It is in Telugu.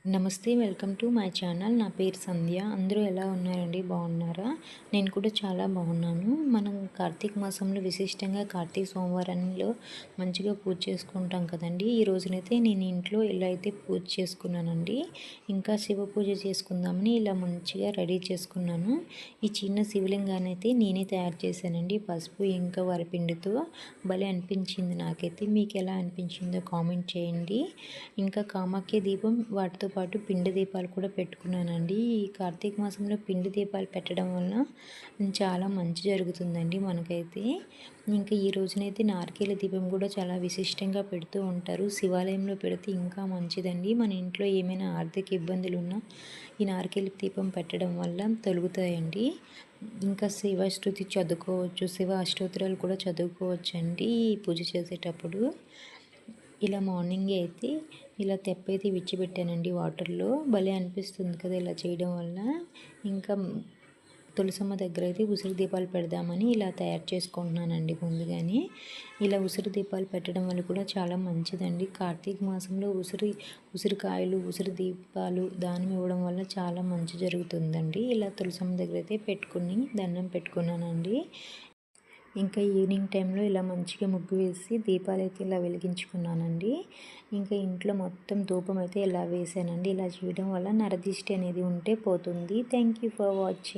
నమస్తే, వెల్కమ్ టు మై ఛానల్. నా పేరు సంధ్య. అందరూ ఎలా ఉన్నారండి? బాగున్నారా? నేను కూడా చాలా బాగున్నాను. మనం కార్తీక మాసంలో విశిష్టంగా కార్తీక సోమవారంలో మంచిగా పూజ చేసుకుంటాం కదండి. ఈ రోజునైతే నేను ఇంట్లో ఇలా అయితే పూజ చేసుకున్నానండి. ఇంకా శివ పూజ చేసుకుందామని ఇలా మంచిగా రెడీ చేసుకున్నాను. ఈ చిన్న శివలింగాన్ని అయితే నేనే తయారు చేశానండి. పసుపు ఇంకా వరిపిండితో భలే అనిపించింది నాకైతే. మీకు ఎలా అనిపించిందో కామెంట్ చేయండి. ఇంకా కామాఖ్య దీపం వాటితో పాటు పిండి దీపాలు కూడా పెట్టుకున్నానండి. ఈ కార్తీక మాసంలో పిండి దీపాలు పెట్టడం వలన చాలా మంచి జరుగుతుందండి మనకైతే. ఇంకా ఈ రోజునైతే నారికేల దీపం కూడా చాలా విశిష్టంగా పెడుతూ ఉంటారు. శివాలయంలో పెడితే ఇంకా మంచిదండి. మన ఇంట్లో ఏమైనా ఆర్థిక ఇబ్బందులు ఉన్నా ఈ నారికేల దీపం పెట్టడం వల్ల తొలుగుతాయండి. ఇంకా శివస్తుతి చదువుకోవచ్చు, శివ అష్టోత్తరాలు కూడా చదువుకోవచ్చు అండి ఈ పూజ చేసేటప్పుడు. ఇలా మార్నింగే అయితే ఇలా తెప్పైతే విడిచిపెట్టానండి వాటర్లో. భలే అనిపిస్తుంది కదా ఇలా చేయడం వల్ల. ఇంకా తులసమ్మ దగ్గర అయితే ఉసిరి దీపాలు పెడదామని ఇలా తయారు చేసుకుంటున్నానండి ముందుగానే. ఇలా ఉసిరి దీపాలు పెట్టడం వల్ల కూడా చాలా మంచిదండి. కార్తీక మాసంలో ఉసిరికాయలు, ఉసిరి దీపాలు దానం ఇవ్వడం వల్ల చాలా మంచి జరుగుతుందండి. ఇలా తులసమ్మ దగ్గర అయితే పెట్టుకుని దండం పెట్టుకున్నానండి. ఇంకా ఈవినింగ్ టైంలో ఇలా మంచిగా ముగ్గు వేసి దీపాలు అయితే ఇలా వెలిగించుకున్నానండి. ఇంకా ఇంట్లో మొత్తం ధూపం అయితే ఇలా వేసానండి. ఇలా చేయడం వల్ల నరదిష్టి అనేది ఉంటే పోతుంది. Thank you for watching.